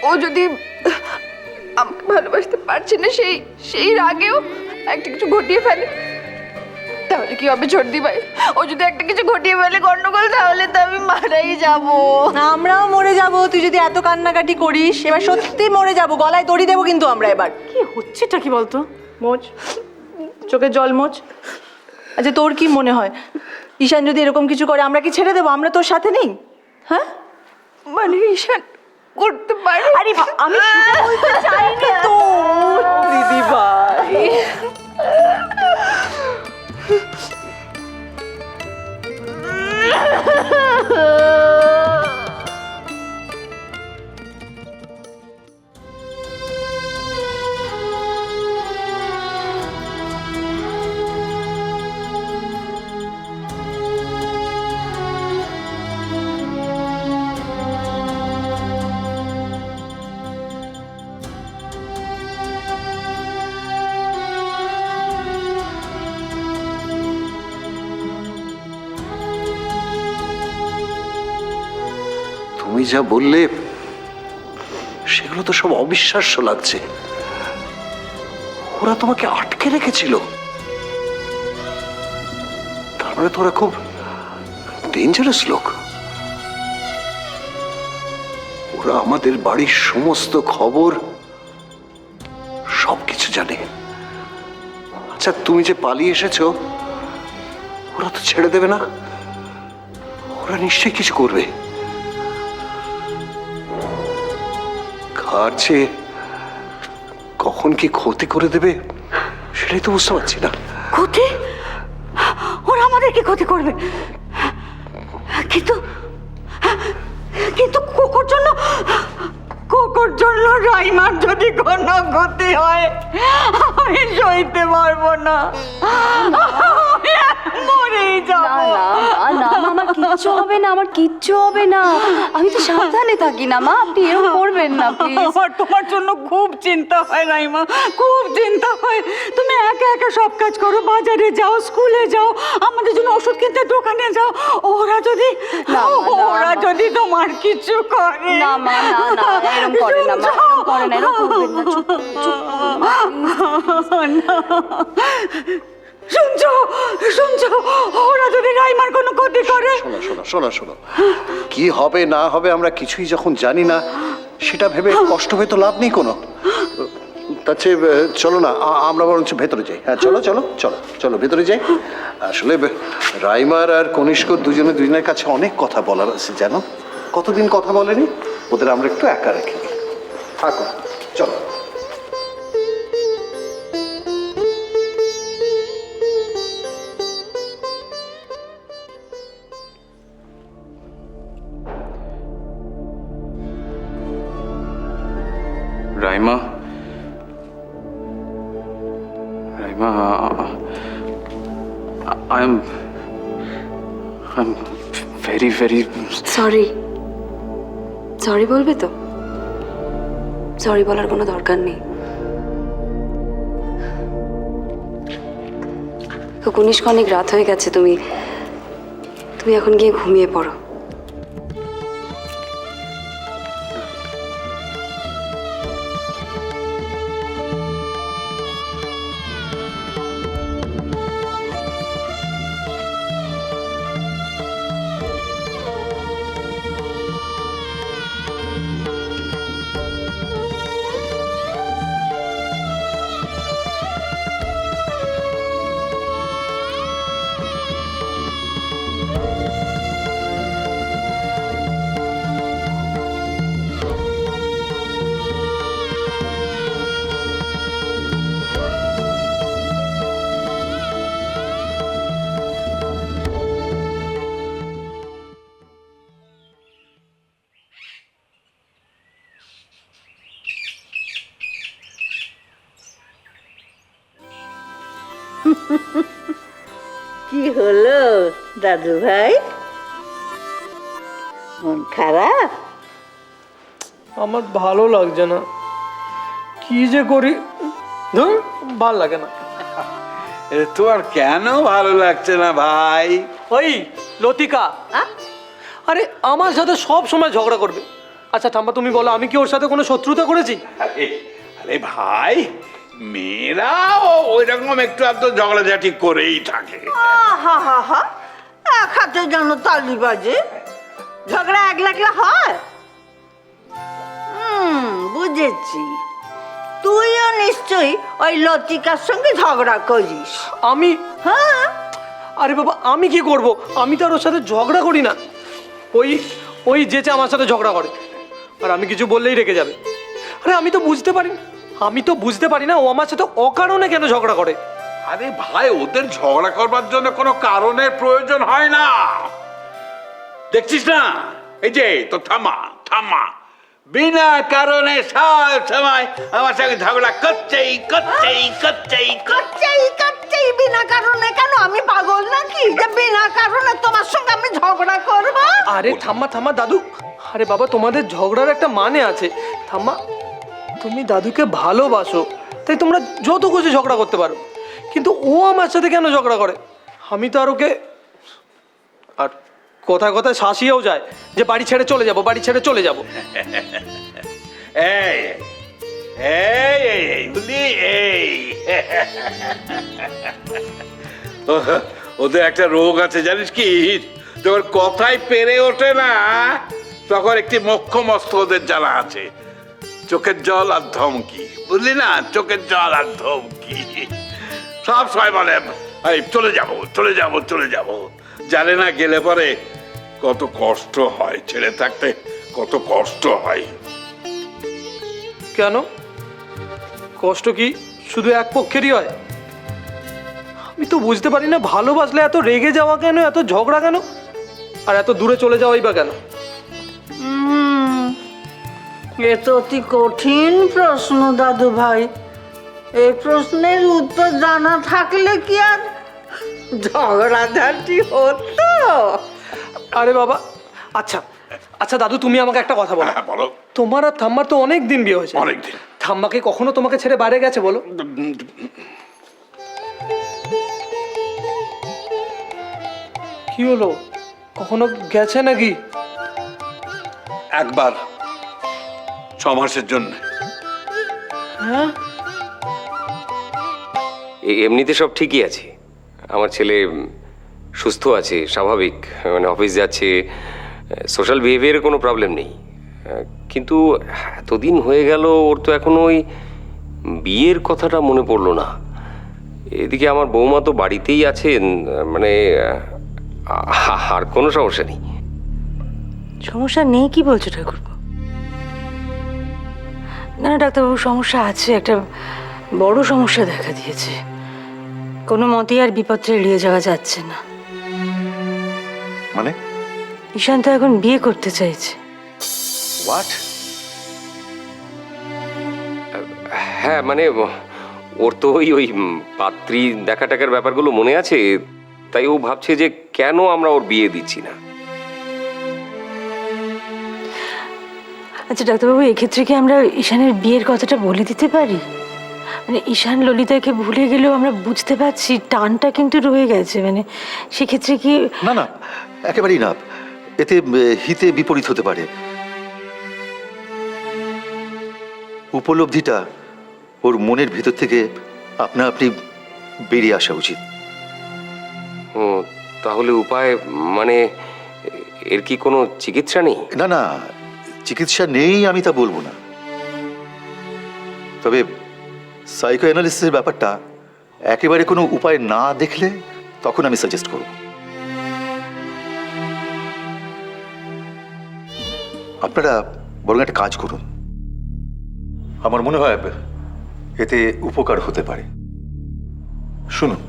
ও যদি আমাকে ভালোবাসতে পারছে না সেই রাগেও একটা কিছু ঘটিয়ে ফেলে, তাহলে কি হবে ছোটদি ভাই? ও যদি একটা কিছু ঘটিয়ে ফেলে গন্ডগোল, তাহলে তো আমি মারাই যাব। আমরাও মরে যাব তুই যদি এত কান্নাকাটি করিস। এবার সত্যি মরে যাব, গলায় দড়ি দেবো কিন্তু আমরা। এবার কি হচ্ছেটা কি বলতো? মোচ, চোখে জল মোচ। আচ্ছা তোর কি মনে হয় ঈশান যদি এরকম কিছু করে আমরা কি ছেড়ে দেবো? আমরা তোর সাথে নেই? হ্যাঁ মানে ঈশান করতে পারে? আরে আমি বলতে চাইনি তো দিদি ভাই। তুমি যা বললে সেগুলো তো সব অবিশ্বাস্য লাগছে। ওরা তোমাকে আটকে রেখেছিল, তার মানে তোরা খুব ডেঞ্জারাস লোক। ওরা আমাদের বাড়ির সমস্ত খবর সবকিছু জানে। আচ্ছা তুমি যে পালিয়ে এসেছো, ওরা তো ছেড়ে দেবে না, ওরা নিশ্চয়ই কিছু করবে। কার যে কখন কি ক্ষতি করে দেবে সেটাই তো বুঝতে পারছি না। ক্ষতি? ওরা আমাদেরকে ক্ষতি করবে, কিন্তু কিন্তু কোকোর জন্য রাইমার যদি কোনো ক্ষতি হয় আমি সইতে পারবো না, মরেই যাবো। না মা, আমার কিচ্ছু হবে না, আমার কিচ্ছু হবে না। আমি তো সাবধানে থাকি না মা, আপনি এরকম করবেন না প্লিজ। আমার তোমার জন্য খুব চিন্তা হয় রাইমা, খুব চিন্তা হয়। তুমি একা একা সব কাজ করো, বাজারে যাও, স্কুলে যাও, আমাদের জন্য ওষুধ কিনতে দোকানে যাও। ওরা যদি তোমার কিছু করে। না মা, না এরকম করে না মা, এরকম করে না, এরকম করবেন না। চুপ শুনছো ওরা যদি রাইমার কোনো ক্ষতি করে? শোনো কি হবে না হবে আমরা কিছুই যখন জানি না, সেটা ভেবে কষ্ট হয়ে তো লাভ নেই কোনো। তার চেয়ে চলো না আমরা বরঞ্চ ভেতরে যাই। হ্যাঁ চলো চলো চলো চলো ভেতরে যাই। আসলে রাইমার আর কনিষ্ক দুজনের কাছে অনেক কথা বলার আছে জানো। কতদিন কথা বলেনি, ওদের আমরা একটু একা রেখে দিই। থাকো চলো। রাইমা, I'm very সরি বলবে তো? সরি বলার কোনো দরকার নেই। কনিষ্ক অনেক রাত হয়ে গেছে, তুমি এখন গিয়ে ঘুমিয়ে পড়ো। কি হলো দাদু ভাই, মন খারাপ? আমার ভালো লাগছে না, কি যে করি ধুর, ভাল লাগে না। তোমার কেন ভালো লাগছে না ভাই? ওই লতিকা, আরে আমার সাথে সব সময় ঝগড়া করবে, আচ্ছা ঠাম্মা তুমি বলো, আমি কি ওর সাথে কোনো শত্রুতা করেছি? আরে আরে ভাই, মেয়েরাও ওই রকম একটু আধটু ঝগড়াঝাটি করেই থাকে। হা হা হা, এক হাতে যেন তালি বাজে, ঝগড়া একলা হয়। বুঝেছি, তুইও নিশ্চয়ই ওই লতিকার সঙ্গে ঝগড়া করিস। আমি? হ্যাঁ, আরে বাবা, আমি কি করব? আমি তো আর ওর সাথে ঝগড়া করি না। ওই ওই যেচে আমার সাথে ঝগড়া করে, আর আমি কিছু বললেই রেগে যাবে। আরে আমি তো বুঝতে পারি না ও আমার সাথে অকারণে কেন ঝগড়া করে। আরে ভাই, ওদের ঝগড়া করবার জন্য কোনো কারণের প্রয়োজন হয় না। দেখছিস না, এই যে তো থামা থামা, বিনা কারণে সব সময় আমার সঙ্গে ঝগড়া করছেই। কাচ্চাই বিনা কারণে কেন? আমি পাগল নাকি যে বিনা কারণে তোমার সঙ্গে আমি ঝগড়া করবো? আরে থাম্মা দাদু, আরে বাবা তোমাদের ঝগড়ার একটা মানে আছে। থাম্মা, তুমি দাদুকে ভালোবাসো, তাই তোমরা যত খুশি ঝগড়া করতে পারো, কিন্তু ও আমার সাথে কেন ঝগড়া করে? আমি তো আর ওকে, আর কথায় কথায় শাসিয়েও যায় যে বাড়ি ছেড়ে চলে যাবো। এই এই এই বুঝলি, এই ওদের একটা রোগ আছে জানিস কি, তোর কথাই পেরে ওঠে না, তখন একটি মোক্ষ মস্ত ওদের জানা আছে, চোখের জল আর ধমকি, বুঝলি না, চোখের জল আর ধমকি। সব সময় বলে এই চলে যাব, জানে না গেলে পরে কত কষ্ট হয়, ছেড়ে থাকতে কত কষ্ট হয়। কেন? কষ্ট কি শুধু এক পক্ষেরই হয়? আমি তো বুঝতে পারি না, ভালোবাসলে এত রেগে যাওয়া কেন, এত ঝগড়া কেন, আর এত দূরে চলে যাওয়াই বা কেন? এ তো অতি কঠিন প্রশ্ন দাদু ভাই। এই প্রশ্নের উত্তর জানা থাকলে কি আর ঝগড়াঝাটি হতো? আরে বাবা, আচ্ছা দাদু, তুমি আমাকে একটা কথা বলো। হ্যাঁ, বলো। তোমার আর থাম্মার তো অনেক দিন বিয়ে হয়েছে। অনেক দিন। থাম্মাকে কখনো তোমাকে ছেড়ে বাইরে গেছে বলো? কি হলো, কখনো গেছে নাকি? একবার 6 মাসের জন্য। হ্যাঁ, এমনিতে সব ঠিকই আছে। আমার ছেলে সুস্থ আছে, স্বাভাবিক, মানে অফিস যাচ্ছে, সোশ্যাল বিহেভিয়ারে কোনো প্রবলেম নেই। কিন্তু এতদিন হয়ে গেল, ওর তো এখনো ওই বিয়ের কথাটা মনে পড়লো না। এদিকে আমার বৌমা তো বাড়িতেই আছেন, মানে আর কোনো সমস্যা নেই। সমস্যা নেই কি বলছো ঠাকুরপো? না ডাক্তারবাবু, সমস্যা আছে, একটা বড় সমস্যা দেখা দিয়েছে। কোনো মতেই আর বিপদটা এড়িয়ে যাওয়া যাচ্ছে না। মানে ঈশান তো এখন বিয়ে করতে চাইছে। হোয়াট? হ্যাঁ, মানে ওর তো ওই পাত্রী দেখা টাকার ব্যাপারগুলো মনে আছে, তাই ও ভাবছে যে কেন আমরা ওর বিয়ে দিচ্ছি না। আচ্ছা ডাক্তারবাবু, এক্ষেত্রে কি আমরা ঈশানের বিয়ের কথাটা বলে দিতে পারি? মানে ঈশান ললিতাকে ভুলে গেলেও আমরা বুঝতে পারছি টানটা কিন্তু রয়ে গেছে, মানে সেক্ষেত্রে কি? না, একেবারেই না, এতে হিতে বিপরীত হতে পারে। উপলব্ধিটা ওর মনের ভিতর থেকে আপনা আপনি বেরিয়ে আসা উচিত। ও, তাহলে উপায়, মানে এর কি কোনো চিকিৎসা নেই? না, চিকিৎসা নেই আমি তা বলবো না, তবে সাইকো অ্যানালিসিসের ব্যাপারটা একেবারে কোনো উপায় না দেখলে তখন আমি সাজেস্ট করব। আপনারা বরং একটা কাজ করুন, আমার মনে হয় এতে উপকার হতে পারে। শুনুন।